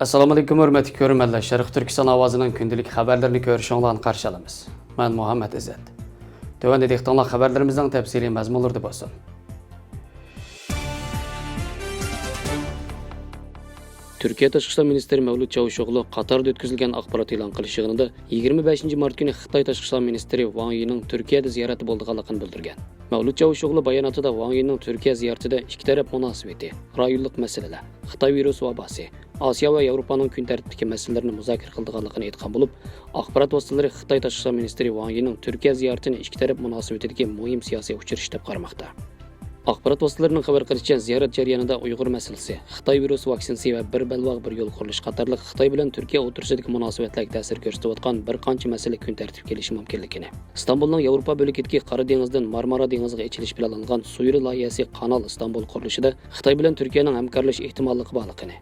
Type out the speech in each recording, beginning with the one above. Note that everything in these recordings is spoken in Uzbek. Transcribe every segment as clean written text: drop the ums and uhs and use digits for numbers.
Assalomu alaykum, hurmatli ko'ruvchilar. Sherqiy Türkistan Awazining kündilik xabarlarini ko'rishinglarni qarshi olamiz. Men Muhammad Izzat. Tövəndə diqqətlə xəbərlərimizin təfsili məzmunları bolsun. Türkiye Tashqi Ministeri Mevlüt Çavuşoğlu Qatarda ötküzülgen axbarat elan qilish yig'inida 25 mart günü Xitay Tashqi Ministeri Wang Yi'nin Türkiye'de ziyarati bo'lganligini bildirgan. Mevlüt Çavuşoğlu bayonotida Wang Yi'nin Türkiye ziyaretida ikki taraf munosabati, rayonlik masalalar, Xitoy virus vabasi, Asiya va Yevropaning kun tartibidagi masalalarini muzokara qilganligini aytgan bo'lib, axborot vositalari Xitoy Tashqi Ministeri Wang Yi'nin Türkiye ziyaretini ikki taraf munosabatidagi muhim siyosiy uchirish deb qaramoqda. Axborot vositalarining xabar qilishicha, ziyorat jarayonida Uyg'ur masalasi, Xitoy virus vaksinasi va bir balvoq bir yo'l qurilish qatorliq Xitoy bilan Turkiya o'rtasidagi munosabatlarga ta'sir ko'rsatayotgan bir qancha masala kun tartibga kelishi mumkinligini, Istanbulning Yevropa bo'lakidagi Qora dengizdan Marmara dengiziga ichilish planlangan suyri loyihasi Kanal Istanbul qurilishida Xitoy bilan Turkiyaning hamkorlashish ehtimolligi borligini,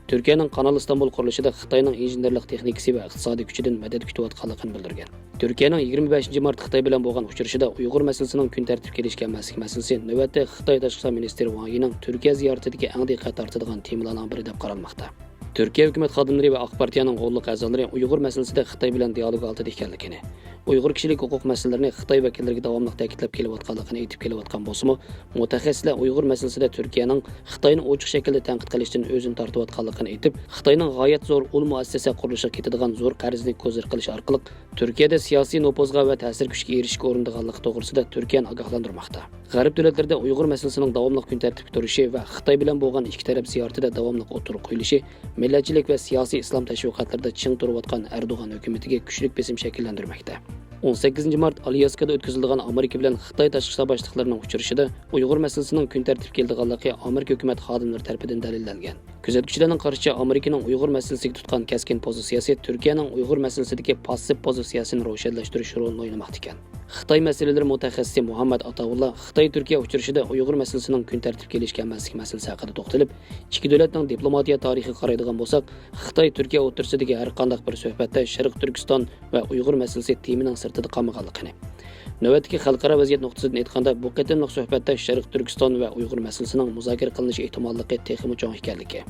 Türkiye'nin Kanal İstanbul qurilishida Xitoyning injenerlik texnikasi va iqtisodiy kuchidan madad kutayotganligini bildirgan. Türkiye'nin 25 mart Xitoy bilan bo'lgan uchrashuvda Uyg'ur masalasining kun tartibga kelishgan masalasi navbatda Xitoy Tashqi Ministeri Wang Yi'ning Turkiya ziyoratidagi eng diqqat tortadigan temalarning biri deb qaralmoqda. Türkiye hukumat xodimlari va partiyaning qo'lliq a'zolari Uyg'ur masalasida Xitoy bilan dialog oltida ekanligini, Uyg'ur kishilik huquq masalalarini Xitoy vakillariga davomli ta'kidlab kelayotganligini aytib kelayotgan bo'lsa-mu, mutaxassislar Uyg'ur masalasida Turkiyaning Xitoyni ochiq shaklda tanqid qilishdan o'zini tortayotganligini aytib, Xitoyning g'oyat zo'r ul muassasa qurilishiga ketadigan zo'r qarzni ko'zir qilish orqali Turkiyada siyosiy nopozga va ta'sir kuchiga erishishga urindiganligi to'g'risida Turkiyani ogohlantirmoqda. G'arb davlatlarida Uyg'ur masalasining davomli kun tartibga turishi va Xitoy bilan bo'lgan ikki taraf ziyoratida davomli o'tirib qo'yilishi millatchilik va siyosiy islom tashviqotlarida ching turayotgan Erdo'g'an hukumatiga kuchli besim shakllantirmoqda. 18 mart Alyaskada o'tkazilgan Amerika bilan Xitoy tashqi boshliqlarining uchrashuvida Uyg'ur masalasining kun tartibga kelganligi Amerika hukumat xodimlari tomonidan dalillangan. Kuzatuvchilarning qarashicha, Amerikaning Uyg'ur masalasiga tutgan keskin pozitsiyasi Turkiyaning Uyg'ur masalasidagi passiv pozitsiyasini ro'shanlashtirish rolini o'ynamoqda ekan. Xitoy masalalari mutaxassisi Muhammad Ataulla Xitoy Turkiya uchrashuvida Uyg'ur masalasining kun tartibga kelishgan masalasi haqida to'xtalib, ikki davlatning diplomatiya tarixiga qaraydigan bo'lsak, Xitoy Turkiya o'rtasidagi har qanday bir suhbatda Sherqiy Türkistan va Uyg'ur masalasi temining sirtida qolmaganligini, navbatdagi xalqaro vaziyat nuqtasidan aytganda bu qatimliq suhbatda Sherqiy Türkistan va Uyg'ur masalasining muzokara qilinishi ehtimolligi texnik cho'ng ekanligi,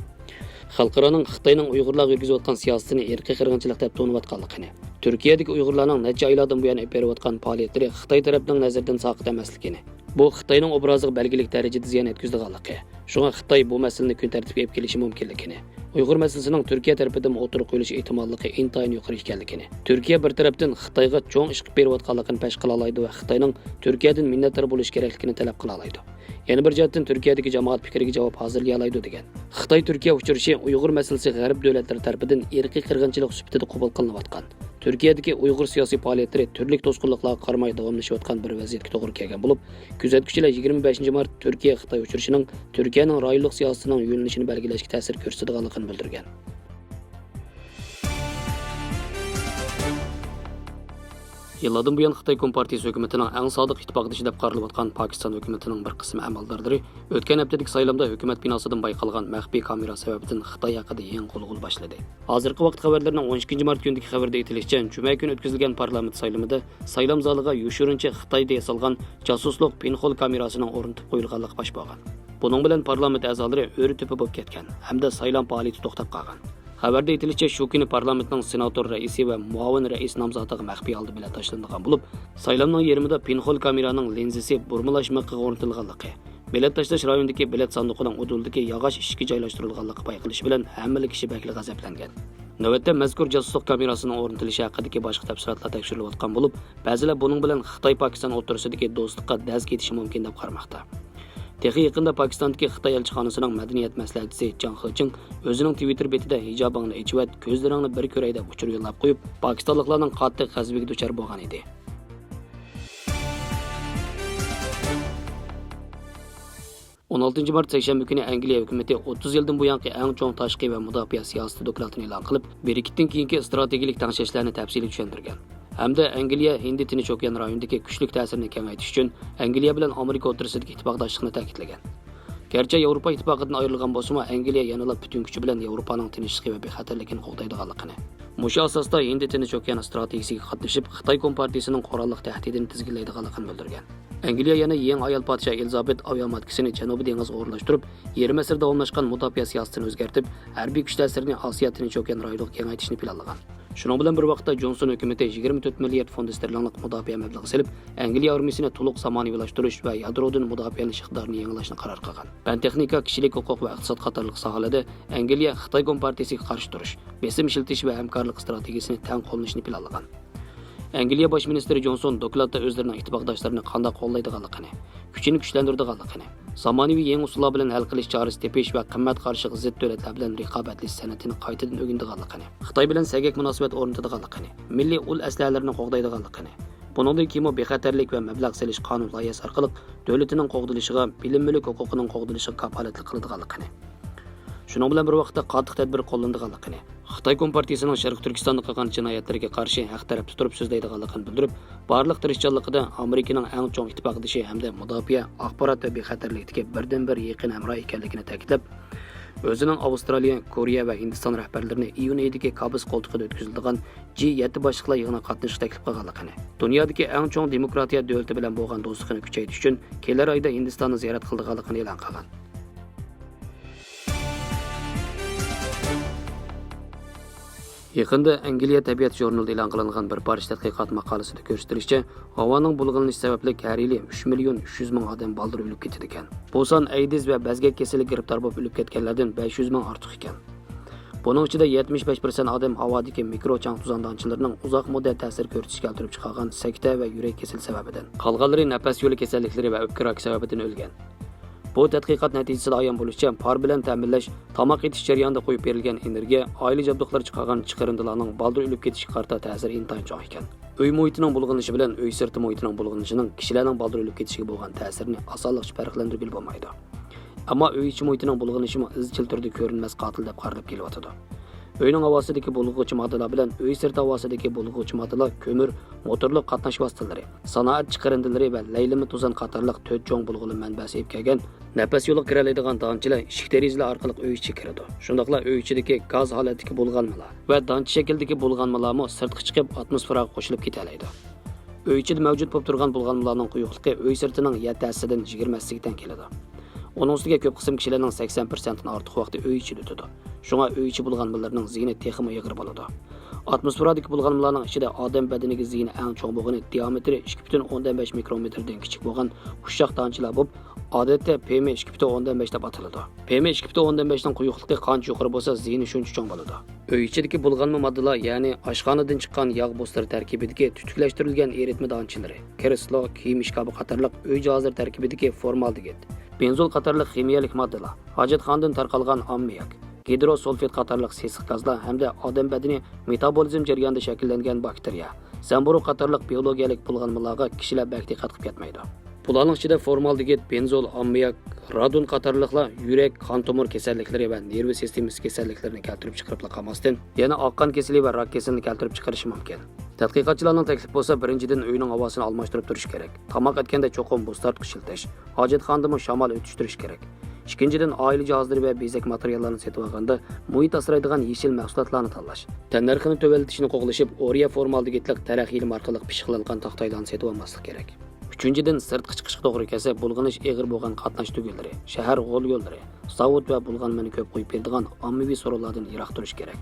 xalqaroning Xitoyning Uyg'urlarga yurgizayotgan siyosatini erkiy qirg'inchilik deb to'nayotganligini, Turkiyadagi Uyg'urlarning necha oylardan buyon olib berayotgan faoliyatlari Xitoy tarafining nazaridan soqit emasligini, bu Xitoyning obraziga belgilik darajada ziyon yetkazganligi, shunga Xitoy bu masalani kun tartibga olib kelishi mumkinligini, Uyg'ur masalasining Turkiya tarafidan o'tirib qo'yilishi ehtimolligi intayin yuqori ekanligini, Turkiya bir tarafdan Xitoyga cho'ng ish qilib berayotganligini pesh qila oladi va Xitoyning Turkiyadan minnatdor bo'lish kerakligini talab qila oladi. Yana bir jihatdan Turkiyadagi jamoat fikriga javob hozirlay oladi degan. Xitoy Turkiya uchrashuvi Uyg'ur masalasi g'arb davlatlari tomonidan erkiy qirg'inchilik sifatida qabul qilinayotgan. Turkiyadagi Uyg'ur siyosiy faoliyatlari turli to'sqinliklarga qaramay davomlashayotgan bir vaziyatga to'g'ri kelgan bo'lib, kuzatuvchilar 25 mart Turkiya Xitoy uchrashuvining Turkiyaning rayonlik siyosatining yo'nalishini belgilashga ta'sir ko'rsatadiganligini bildirgan. Yıllardan buyon Xitoy Kompartiyasi hukumatining eng sodiq ittifoqdoshi deb qaralayotgan Pokiston hukumatining bir qismi amaldorlari o'tgan haftadagi saylamda hukumat binosidan bayqalgan maxfiy kamera sababidan Xitoy haqida yangi g'ulg'ula boshladi. Hozirgi vaqt xabarlarining 12 mart kunidagi xabarda aytilishicha, juma kuni o'tkazilgan parlament saylimida saylam zaliga yoshirincha Xitoyda yasalgan josuslik pинхол kamerasining o'rnitib qo'yilganligi bash bo'lgan. Buning bilan parlament a'zolari o'rnitib bo'lib ketgan hamda saylam faoliyati to'xtab qolgan. Xabarda aytilishicha, shu kuni parlamentning senator raisi va muavin rais nomzodiga maxfiy oldi bilan tashlangan bo'lib, saylamning yerimida pинхол kameraning lenzisi burmalash miqiga o'rnatilganligi, bilet tashlash rayonidagi bilet sanduqining udulidagi yog'och ishga joylashtirilganligi payqalishi bilan hamma kishi bakli g'azablangan. Navbatda mazkur josuslik kamerasining o'rnatilishi haqidagi boshqa tafsilotlar tekshirilayotgan bo'lib, ba'zilar buning bilan Xitoy Pokiston o'rtasidagi do'stlikqa daz ketishi mumkin deb qaramoqda. Texi yaqinda Pokistondagi Xitoy elchixonasining madaniyat maslahatchisi Jang Xeching o'zining Twitter betida hijobingni ichib, ko'zlaringni bir ko'ray deb uchur yo'llab qo'yib, pokistonliklarning qattiq g'azabiga duchor bo'lgan edi. 16 mart seshanba kuni ئەنگىلىيە hukumati 30 yildan buyongi eng cho'ng tashqi va mudofaa siyosati dokladini e'lon qilib, Brexitdan keyingi strategik tanishishlarni tafsiliy tushuntirgan. Hamda ئەنگىلىيە Hindi-Tinch o'kyan rayonidagi kuchli ta'sirini kengaytirish uchun ئەنگىلىيە bilan Amerika o'rtasidagi ittifoqdoshlikni ta'kidlagan. Gerçi Yevropa ittifoqidan ayrilgan bo'lsa-mu, ئەنگىلىيە yanada butun kuchi bilan Yevropaning tinchligi va bexatarligini qo'llaydiganligini, mushu asosda Hindi-Tinch o'kyan strategiyasiga qatnashib, Xitoy Kompartiyasining qurolliq tahdidini tizginlaydiganligini bildirgan. Angliya yana yangi ayol podshoh Elizabet avion matkasini Janubiy dengizga o'rnashtirib, yarim asr davomlashgan mudofaa siyosatini o'zgartirib, harbiy kuch ta'sirini Osiyo tinch okean rayoniga kengaytirishni planlagan. Shuning bilan bir vaqtda Johnson hukumatı 24 milliard fond sterlinlik mudofaa mablag'i selib, Angliya armiyasini to'liq zamoniylashtirish va yadrodan mudofaalash iqtidorini yangilashni qaror qilgan. Fan-texnika, kishilik huquq va iqtisod qatorliq sohalarda Angliya Xitoy kompartiyasiga qarshi turish, besim ishiltish va hamkorlik strategiyasini teng qo'llanishni planlagan. Angliya bosh ministri Johnson dokladda o'zlarining ittifoqdoshlarini qanday qo'llaydiganligini, kuchini kuchlantiradiganligini, zamonaviy yangi usullar bilan hal qilish chorasi tepish va qimmat qarshi zid davlatlar bilan raqobatlash san'atini qaytadan o'rganadiganligini, Xitoy bilan sagak munosabat o'rnatadiganligini, milliy ul aslahalarini qo'g'daydiganligini, buningdan keyin bexatarlik va mablag' selish qonun loyihasi orqali davlatining qo'g'dilishiga, bilim mulk huquqining qo'g'dilishiga kafolatlik qiladiganligini, shuning bilan bir vaqtda qattiq tadbir qo'llanadiganligini, Xitoy kompartiyasining Sherqiy Türkistanda qilgan jinoyatlarga qarshi haq tarafda turib so'zlaydiganligini bildirib, barliq tirishchanligida Amerikaning eng chong ittifoqdoshi hamda mudofaa, axborot va bexatarlikdagi birdan-bir yaqin hamroh ekanligini ta'kidlab, o'zining Avstraliya, Koreya va Hindiston rahbarlarini iyun oyidagi Kabus qo'ltiqida o'tkazilgan G7 boshliqlar yig'inida qatnashishga taklif qilganligini, dunyodagi eng chong demokratiya davlati bilan bo'lgan do'stlikni kuchaytirish uchun kelar oyda Hindistonni ziyorat qilganligini e'lon qilgan. Yaqında Angliya tabiat jurnalida e'lon qilingan bir parcha tadqiqot maqolasida ko'rsatilishicha, havoning bulg'anilishi sababli har yili 3 million 300 ming odam baldir o'lib ketadi ekan. Bu son AIDS va bazgak kasali giribtor bo'lib o'lib ketganlardan 500 ming ortiq ekan. Buning ichida 75% odam havodagi mikrochang tuzandonchilarning uzoq muddat ta'sir ko'rsatishga keltirib chiqargan sakta va yurak kasali sababidan. Qolganlari nafas yo'li kasalliklari va o'pka rak sababidan o'lgan. Bu tadqiqot natijasida ayon bo'lishicha, par bilan ta'minlash, tomoq yetish jarayonida qo'yib berilgan energiya, oila jabduqlari chiqargan chiqarindilarning baldir o'lib ketishiga qarta ta'siri intayin chong ekan. Uy muhitining bulg'anishi bilan uy sirti muhitining bulg'anishining kishilarning baldir o'lib ketishiga bo'lgan ta'sirini osonlikcha farqlantirib bo'lmaydi. Ammo uy ichi muhitining bulg'anishi izchil turda ko'rinmas qotil deb qaralib kelyotdi. Uyning havosidagi bulg'uvchi moddalar bilan uy sirti havosidagi bulg'uvchi moddalar ko'mir, motorli qatnash vositalari, sanoat chiqarindilari va laylimi tuzan qatorliq 4 cho'ng bulg'uli manbasi ib kelgan nafas yo'li kiralaydigan donchilar eshik derazalar orqali uy ichiga kiradi. Shundaqla uy ichidagi gaz holatidagi bulg'anmalar va donchi shakldagi bulg'anmalarmi sirtga chiqib atmosferaga qo'shilib ketalaydi. Uy ichida mavjud bo'lib turgan bulg'anmalarning quyuqligi uy sirtining yatasidan 20 keladi. Onun ustiga ko'p qism kishilarning 80% dan ortiq vaqti uy ichida o'tadi. Shunga uy ichi bulg'anmalarning ziyni texmi yig'ir bo'ladi. Atmosferadagi bulg'anmalarning ichida odam badaniga ziyni eng cho'ng bo'lgani diametri 2,5 mikrometrdan kichik bo'lgan ushshaq donchilar bo'lib, odatda PM 2,5 deb ataladi. PM 2,5 dan quyuqligi qancha yuqori bo'lsa, ziyni shuncha cho'ng bo'ladi. Uy ichidagi bulg'anma moddalar, ya'ni oshxonadan chiqqan yog' bo'stlari tarkibidagi tutuklashtirilgan eritma donchilari, kreslo, kiyim ishkobi qatorliq uy jihozlari tarkibidagi formaldegid, benzol qatorliq ximiyalik moddalar, hojatxonadan tarqalgan ammiak, gidrosulfid qatorliq sesiq gazlar hamda odam badani metabolizm jarayonida shakllangan bakteriya, zamburu qatorliq biologiyalik bulg'anmalarga kishilar bak diqqat qilib ketmaydi. Bularning ichida formaldegid, benzol, ammiak, radon qatorliqlar yurak, qon tomir kasalliklari va nerv sistemasi kasalliklarini keltirib chiqarib qolmasdan, yana oqqon kasali va rak kasalini keltirib chiqarishi mumkin. Tadqiqotchilarning taklifi bo'lsa, birinchidan uyning havosini almashtirib turish kerak. Tomoq etganda cho'qim buz tortqich ishiltish, hojatxonada shamol o'tishtirish kerak. Ikkinchidan oila jihozlari va bezak materiallarini sotib olganda muhit asraydigan yeshil mahsulotlarni tanlash. Tannarxini to'valtishni qo'g'lashib, Oriya formaldegidlik taraxil marqali pishiqlangan taxtaylarni sotib olmaslik kerak. Uchinchidan sirtqi chiqishga to'g'ri kelsa, bulg'anish eg'ir bo'lgan qatnash tugallari, shahar g'ol yo'llari, zavod va bulg'anmani ko'p qo'yib beradigan ommaviy so'rovlardan yiroq turish kerak.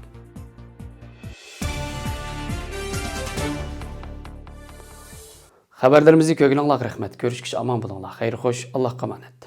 Xabarlarimizni ko'rganingizga rahmat. Ko'rishguncha omon bo'linglar. Xayr xo'sh, Allohga omonat.